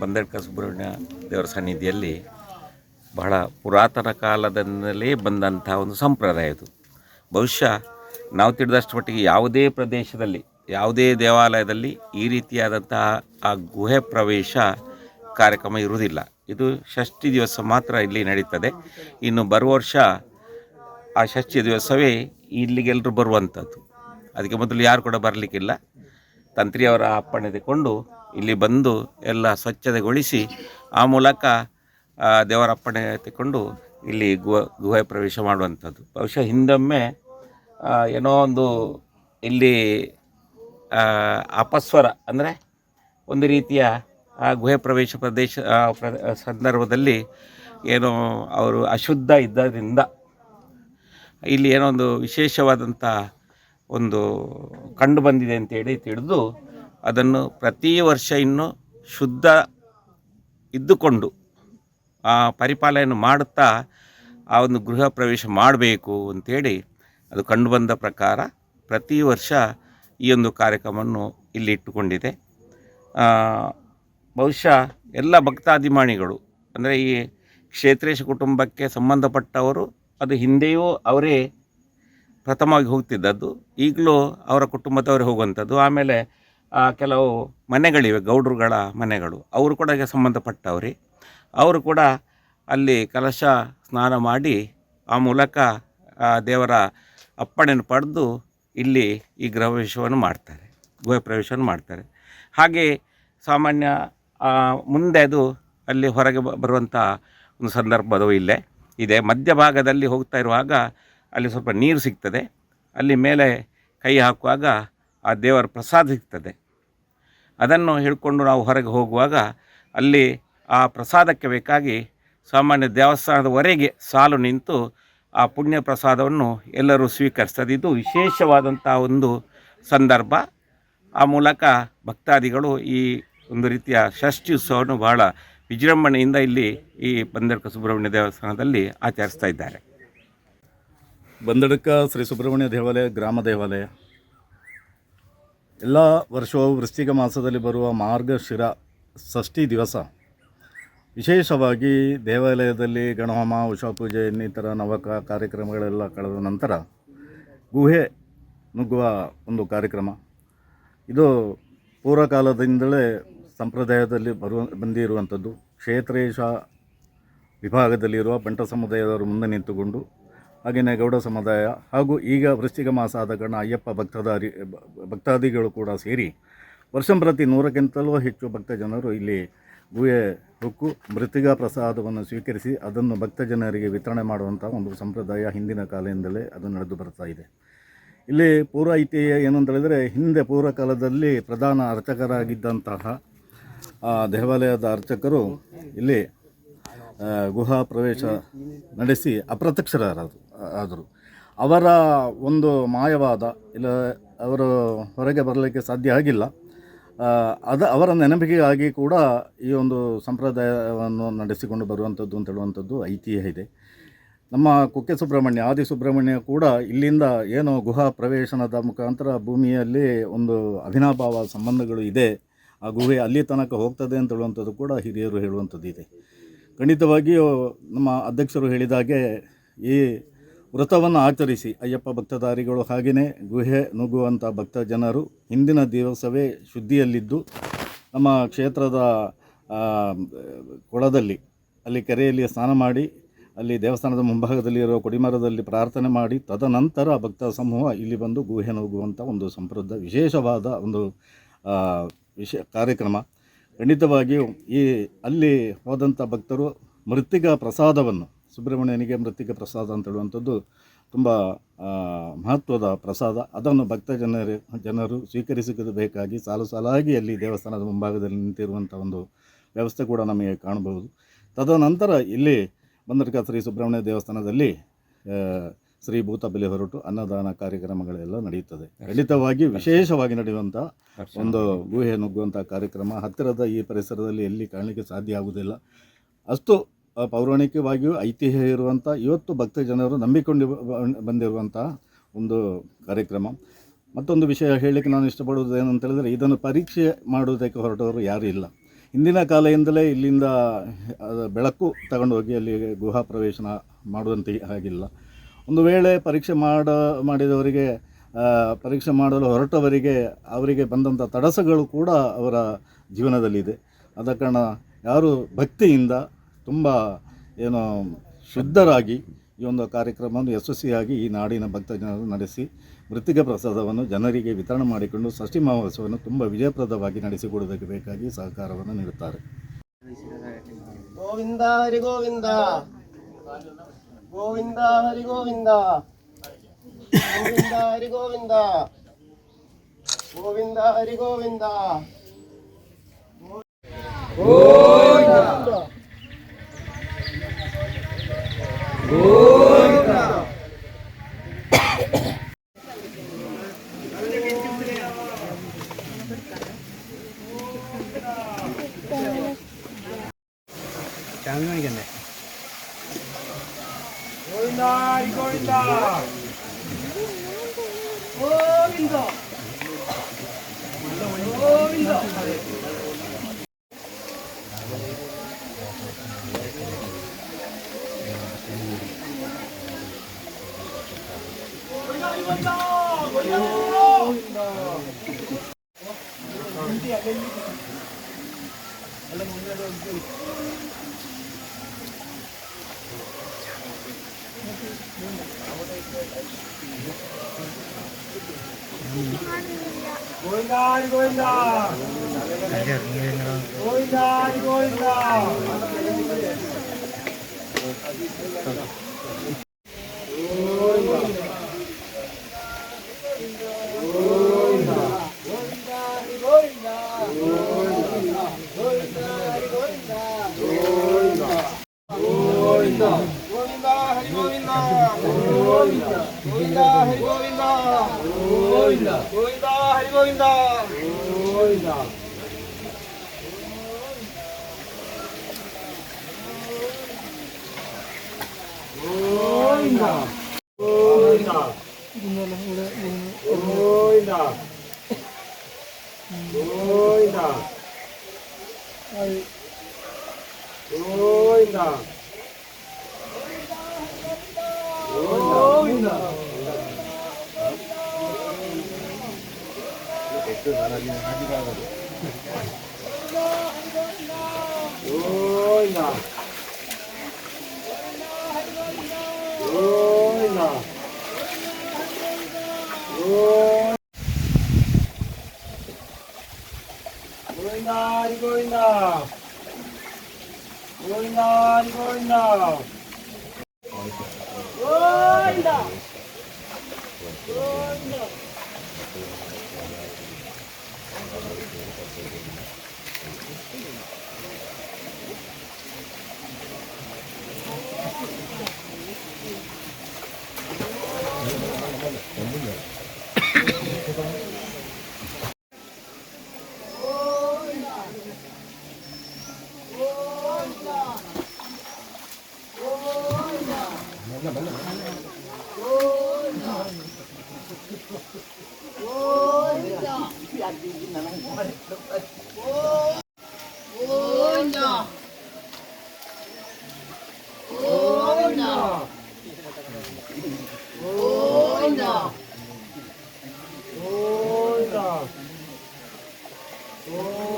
ಬಂದಡ್ಕ ಸುಬ್ರಹ್ಮಣ್ಯ ದೇವರ ಸನ್ನಿಧಿಯಲ್ಲಿ ಬಹಳ ಪುರಾತನ ಕಾಲದಿಂದಲೇ ಬಂದಂಥ ಒಂದು ಸಂಪ್ರದಾಯ ಇದು. ಬಹುಶಃ ನಾವು ತಿಳಿದಷ್ಟು ಮಟ್ಟಿಗೆ ಯಾವುದೇ ಪ್ರದೇಶದಲ್ಲಿ ಯಾವುದೇ ದೇವಾಲಯದಲ್ಲಿ ಈ ರೀತಿಯಾದಂತಹ ಆ ಗುಹೆ ಪ್ರವೇಶ ಕಾರ್ಯಕ್ರಮ ಇರುವುದಿಲ್ಲ. ಇದು ಷಷ್ಠಿ ದಿವಸ ಮಾತ್ರ ಇಲ್ಲಿ ನಡೀತದೆ. ಇನ್ನು ಬರುವ ವರ್ಷ ಆ ಷಷ್ಠಿ ದಿವಸವೇ ಇಲ್ಲಿಗೆಲ್ಲರೂ ಬರುವಂಥದ್ದು. ಅದಕ್ಕೆ ಮೊದಲು ಯಾರು ಕೂಡ ಬರಲಿಕ್ಕಿಲ್ಲ. ತಂತ್ರಿಯವರ ಅಪ್ಪಣೆ ತಗೊಂಡು ಇಲ್ಲಿ ಬಂದು ಎಲ್ಲ ಸ್ವಚ್ಛತೆಗೊಳಿಸಿ ಆ ಮೂಲಕ ದೇವರ ಅಪ್ಪಣೆ ತಗೊಂಡು ಇಲ್ಲಿ ಗುಹೆ ಪ್ರವೇಶ ಮಾಡುವಂಥದ್ದು. ಬಹುಶಃ ಹಿಂದೊಮ್ಮೆ ಏನೋ ಒಂದು ಇಲ್ಲಿ ಅಪಸ್ವರ ಅಂದರೆ ಒಂದು ರೀತಿಯ ಆ ಗುಹೆ ಪ್ರವೇಶ ಸಂದರ್ಭದಲ್ಲಿ ಏನೋ ಅವರು ಅಶುದ್ಧ ಇದ್ದರಿಂದ ಇಲ್ಲಿ ಏನೋ ಒಂದು ವಿಶೇಷವಾದಂಥ ಒಂದು ಕಂಡು ಬಂದಿದೆ ಅಂತೇಳಿ ತಿಳಿದು ಅದನ್ನು ಪ್ರತಿ ವರ್ಷ ಇನ್ನೂ ಶುದ್ಧ ಇದ್ದುಕೊಂಡು ಪರಿಪಾಲನೆ ಮಾಡುತ್ತಾ ಆ ಒಂದು ಗೃಹ ಪ್ರವೇಶ ಮಾಡಬೇಕು ಅಂಥೇಳಿ ಅದು ಕಂಡುಬಂದ ಪ್ರಕಾರ ಪ್ರತಿ ವರ್ಷ ಈ ಒಂದು ಕಾರ್ಯಕ್ರಮವನ್ನು ಇಲ್ಲಿ ಇಟ್ಟುಕೊಂಡಿದೆ. ಬಹುಶಃ ಎಲ್ಲ ಭಕ್ತಾಭಿಮಾನಿಗಳು ಅಂದರೆ ಈ ಕ್ಷೇತ್ರೇಶ ಕುಟುಂಬಕ್ಕೆ ಸಂಬಂಧಪಟ್ಟವರು ಅದು ಹಿಂದೆಯೂ ಅವರೇ ಪ್ರಥಮವಾಗಿ ಹೋಗ್ತಿದ್ದದ್ದು, ಈಗಲೂ ಅವರ ಕುಟುಂಬದವರೇ ಹೋಗುವಂಥದ್ದು. ಆಮೇಲೆ ಕೆಲವು ಮನೆಗಳಿವೆ, ಗೌಡ್ರುಗಳ ಮನೆಗಳು, ಅವರು ಕೂಡ ಈಗ ಸಂಬಂಧಪಟ್ಟವ್ರಿ. ಅವರು ಕೂಡ ಅಲ್ಲಿ ಕಲಶ ಸ್ನಾನ ಮಾಡಿ ಆ ಮೂಲಕ ದೇವರ ಅಪ್ಪಣೆಯನ್ನು ಪಡೆದು ಇಲ್ಲಿ ಈ ಗುಹೆ ಪ್ರವೇಶವನ್ನು ಮಾಡ್ತಾರೆ. ಹಾಗೆ ಸಾಮಾನ್ಯ ಮುಂದೆ ಅದು ಅಲ್ಲಿ ಹೊರಗೆ ಬರುವಂಥ ಒಂದು ಸಂದರ್ಭವೂ ಇಲ್ಲೇ ಇದೆ. ಮಧ್ಯಭಾಗದಲ್ಲಿ ಹೋಗ್ತಾ ಇರುವಾಗ ಅಲ್ಲಿ ಸ್ವಲ್ಪ ನೀರು ಸಿಗ್ತದೆ. ಅಲ್ಲಿ ಮೇಲೆ ಕೈ ಹಾಕುವಾಗ ಆ ದೇವರ ಪ್ರಸಾದ ಸಿಗ್ತದೆ. ಅದನ್ನು ಹಿಡ್ಕೊಂಡು ನಾವು ಹೊರಗೆ ಹೋಗುವಾಗ ಅಲ್ಲಿ ಆ ಪ್ರಸಾದಕ್ಕೆ ಬೇಕಾಗಿ ಸಾಮಾನ್ಯ ದೇವಸ್ಥಾನದವರೆಗೆ ಸಾಲು ನಿಂತು ಆ ಪುಣ್ಯ ಪ್ರಸಾದವನ್ನು ಎಲ್ಲರೂ ಸ್ವೀಕರಿಸ್ತದೆ. ಇದು ವಿಶೇಷವಾದಂಥ ಒಂದು ಸಂದರ್ಭ. ಆ ಮೂಲಕ ಭಕ್ತಾದಿಗಳು ಈ ಒಂದು ರೀತಿಯ ಷಷ್ಠಿ ಉತ್ಸವವನ್ನು ಬಹಳ ವಿಜೃಂಭಣೆಯಿಂದ ಇಲ್ಲಿ ಈ ಬಂದಡ್ಕ ಸುಬ್ರಹ್ಮಣ್ಯ ದೇವಸ್ಥಾನದಲ್ಲಿ ಆಚರಿಸ್ತಾ ಇದ್ದಾರೆ. ಬಂದಡ್ಕ ಶ್ರೀ ಸುಬ್ರಹ್ಮಣ್ಯ ದೇವಾಲಯ ಗ್ರಾಮ ದೇವಾಲಯ ಎಲ್ಲ ವರ್ಷವೂ ವೃಶ್ಚಿಕ ಮಾಸದಲ್ಲಿ ಬರುವ ಮಾರ್ಗಶಿರ ಷಷ್ಠಿ ದಿವಸ ವಿಶೇಷವಾಗಿ ದೇವಾಲಯದಲ್ಲಿ ಗಣಹೋಮ, ಉಷಾಪೂಜೆ ಇನ್ನಿತರ ನವಕ ಕಾರ್ಯಕ್ರಮಗಳೆಲ್ಲ ಕಳೆದ ನಂತರ ಗುಹೆ ನುಗ್ಗುವ ಒಂದು ಕಾರ್ಯಕ್ರಮ. ಇದು ಪೂರ್ವಕಾಲದಿಂದಲೇ ಸಂಪ್ರದಾಯದಲ್ಲಿ ಬಂದಿರುವಂಥದ್ದು. ಕ್ಷೇತ್ರೇಶ ವಿಭಾಗದಲ್ಲಿರುವ ಬಂಟ ಸಮುದಾಯದವರು ಮುಂದೆ ನಿಂತುಕೊಂಡು, ಹಾಗೆಯೇ ಗೌಡ ಸಮುದಾಯ ಹಾಗೂ ಈಗ ವೃಶ್ಚಿಕ ಮಾಸ ಆದ ಕಾರಣ ಅಯ್ಯಪ್ಪ ಭಕ್ತಾದಿಗಳು ಕೂಡ ಸೇರಿ ವರ್ಷಂಪ್ರತಿ 100ಕ್ಕಿಂತಲೂ ಹೆಚ್ಚು ಭಕ್ತಜನರು ಇಲ್ಲಿ ಗುಹೆ ಹೊಕ್ಕು ಮೃತ್ತಿಕಾ ಪ್ರಸಾದವನ್ನು ಸ್ವೀಕರಿಸಿ ಅದನ್ನು ಭಕ್ತಜನರಿಗೆ ವಿತರಣೆ ಮಾಡುವಂಥ ಒಂದು ಸಂಪ್ರದಾಯ ಹಿಂದಿನ ಕಾಲದಿಂದಲೇ ಅದು ನಡೆದು ಬರ್ತಾ ಇದೆ. ಇಲ್ಲಿ ಪೂರ್ವ ಐತಿಹ್ಯ ಏನು ಅಂತ ಹೇಳಿದರೆ, ಹಿಂದೆ ಪೂರ್ವಕಾಲದಲ್ಲಿ ಪ್ರಧಾನ ಅರ್ಚಕರಾಗಿದ್ದಂತಹ ದೇವಾಲಯದ ಅರ್ಚಕರು ಇಲ್ಲಿ ಗುಹಾ ಪ್ರವೇಶ ನಡೆಸಿ ಅಪ್ರತ್ಯಕ್ಷರಾದರು. ಅವರ ಒಂದು ಮಾಯವಾದ ಇಲ್ಲ ಅವರು ಹೊರಗೆ ಬರಲಿಕ್ಕೆ ಸಾಧ್ಯ ಆಗಿಲ್ಲ. ಅವರ ನೆನಪಿಗೆಯಾಗಿ ಕೂಡ ಈ ಒಂದು ಸಂಪ್ರದಾಯವನ್ನು ನಡೆಸಿಕೊಂಡು ಬರುವಂಥದ್ದು ಅಂತ ಹೇಳುವಂಥದ್ದು ಐತಿಹ್ಯ ಇದೆ. ನಮ್ಮ ಕುಕ್ಕೆ ಸುಬ್ರಹ್ಮಣ್ಯ, ಆದಿ ಸುಬ್ರಹ್ಮಣ್ಯ ಕೂಡ ಇಲ್ಲಿಂದ ಏನು ಗುಹಾ ಪ್ರವೇಶನದ ಮುಖಾಂತರ ಭೂಮಿಯಲ್ಲಿ ಒಂದು ಅವಿನಾಭಾವ ಸಂಬಂಧಗಳು ಇದೆ, ಆ ಗುಹೆ ಅಲ್ಲಿ ತನಕ ಹೋಗ್ತದೆ ಅಂತ ಹೇಳುವಂಥದ್ದು ಕೂಡ ಹಿರಿಯರು ಹೇಳುವಂಥದ್ದು ಇದೆ. ಖಂಡಿತವಾಗಿಯೂ ನಮ್ಮ ಅಧ್ಯಕ್ಷರು ಹೇಳಿದಾಗೆ ಈ ವ್ರತವನ್ನು ಆಚರಿಸಿ ಅಯ್ಯಪ್ಪ ಭಕ್ತಧಾರಿಗಳು ಹಾಗೆಯೇ ಗುಹೆ ನುಗ್ಗುವಂಥ ಭಕ್ತ ಜನರು ಹಿಂದಿನ ದಿವಸವೇ ಶುದ್ಧಿಯಲ್ಲಿದ್ದು ನಮ್ಮ ಕ್ಷೇತ್ರದ ಕೊಳದಲ್ಲಿ ಅಲ್ಲಿ ಕೆರೆಯಲ್ಲಿ ಸ್ನಾನ ಮಾಡಿ ಅಲ್ಲಿ ದೇವಸ್ಥಾನದ ಮುಂಭಾಗದಲ್ಲಿರುವ ಕೊಡಿಮರದಲ್ಲಿ ಪ್ರಾರ್ಥನೆ ಮಾಡಿ ತದನಂತರ ಭಕ್ತ ಸಮೂಹ ಇಲ್ಲಿ ಬಂದು ಗುಹೆ ನುಗ್ಗುವಂಥ ಒಂದು ಸಂಪ್ರದಾಯ ವಿಶೇಷವಾದ ಒಂದು ಕಾರ್ಯಕ್ರಮ. ಖಂಡಿತವಾಗಿಯೂ ಅಲ್ಲಿ ಹೋದಂಥ ಭಕ್ತರು ಮೃತ್ತಿಕಾ ಪ್ರಸಾದವನ್ನು, ಸುಬ್ರಹ್ಮಣ್ಯನಿಗೆ ಮೃತ್ತಿಕಾ ಪ್ರಸಾದ ಅಂತ ಹೇಳುವಂಥದ್ದು ತುಂಬ ಮಹತ್ವದ ಪ್ರಸಾದ. ಅದನ್ನು ಜನರು ಸ್ವೀಕರಿಸಬೇಕಾಗಿ ಸಾಲಾಗಿ ಅಲ್ಲಿ ದೇವಸ್ಥಾನದ ಮುಂಭಾಗದಲ್ಲಿ ನಿಂತಿರುವಂಥ ಒಂದು ವ್ಯವಸ್ಥೆ ಕೂಡ ನಮಗೆ ಕಾಣಬಹುದು. ತದನಂತರ ಇಲ್ಲಿ ಬಂದಡ್ಕ ಶ್ರೀ ಸುಬ್ರಹ್ಮಣ್ಯ ದೇವಸ್ಥಾನದಲ್ಲಿ ಶ್ರೀ ಭೂತ ಬೆಲೆ ಹೊರಟು ಅನ್ನದಾನ ಕಾರ್ಯಕ್ರಮಗಳೆಲ್ಲ ನಡೆಯುತ್ತದೆ. ಖಂಡಿತವಾಗಿ ವಿಶೇಷವಾಗಿ ನಡೆಯುವಂಥ ಒಂದು ಗುಹೆ ನುಗ್ಗುವಂಥ ಕಾರ್ಯಕ್ರಮ ಹತ್ತಿರದ ಈ ಪರಿಸರದಲ್ಲಿ ಎಲ್ಲಿ ಕಾಣಲಿಕ್ಕೆ ಸಾಧ್ಯ ಆಗುವುದಿಲ್ಲ. ಅಷ್ಟು ಪೌರಾಣಿಕವಾಗಿಯೂ ಐತಿಹ್ಯ ಇರುವಂಥ, ಇವತ್ತು ಭಕ್ತ ಜನರು ನಂಬಿಕೊಂಡು ಬಂದಿರುವಂಥ ಒಂದು ಕಾರ್ಯಕ್ರಮ. ಮತ್ತೊಂದು ವಿಷಯ ಹೇಳಲಿಕ್ಕೆ ನಾನು ಇಷ್ಟಪಡುವುದು ಏನಂತ ಹೇಳಿದರೆ, ಇದನ್ನು ಪರೀಕ್ಷೆ ಮಾಡುವುದಕ್ಕೆ ಹೊರಟವರು ಯಾರೂ ಇಲ್ಲ. ಹಿಂದಿನ ಕಾಲದಿಂದಲೇ ಇಲ್ಲಿಂದ ಬೆಳಕು ತಗೊಂಡೋಗಿ ಅಲ್ಲಿ ಗುಹಾ ಪ್ರವೇಶನ ಮಾಡುವಂತೆ ಆಗಿಲ್ಲ. ಒಂದು ವೇಳೆ ಮಾಡಿದವರಿಗೆ ಪರೀಕ್ಷೆ ಮಾಡಲು ಹೊರಟವರಿಗೆ ಅವರಿಗೆ ಬಂದಂಥ ತಡಸಗಳು ಕೂಡ ಅವರ ಜೀವನದಲ್ಲಿದೆ. ಆದ ಕಾರಣ ಯಾರು ಭಕ್ತಿಯಿಂದ ತುಂಬ ಏನು ಶುದ್ಧರಾಗಿ ಈ ಒಂದು ಕಾರ್ಯಕ್ರಮವನ್ನು ಯಶಸ್ವಿಯಾಗಿ ಈ ನಾಡಿನ ಭಕ್ತಜನರು ನಡೆಸಿ ಮೃತ್ತಿಕೆ ಪ್ರಸಾದವನ್ನು ಜನರಿಗೆ ವಿತರಣೆ ಮಾಡಿಕೊಂಡು ಷಷ್ಠಿ ಮಹೋತ್ಸವವನ್ನು ತುಂಬ ವಿಜಯಪ್ರದವಾಗಿ ನಡೆಸಿಕೊಡುವುದಕ್ಕೆ ಬೇಕಾಗಿ ಸಹಕಾರವನ್ನು ನೀಡುತ್ತಾರೆ. ಗೋವಿಂದ ಹರಿ ಗೋವಿಂದ, ಗೋವಿಂದ ಹರಿ ಗೋವಿಂದ, ಗೋವಿಂದ ಹರಿ ಗೋವಿಂದ, ಗೋವಿಂದ ಹರಿ ಗೋವಿಂದ, ಗೋವಿಂದ ಗೋವಿಂದ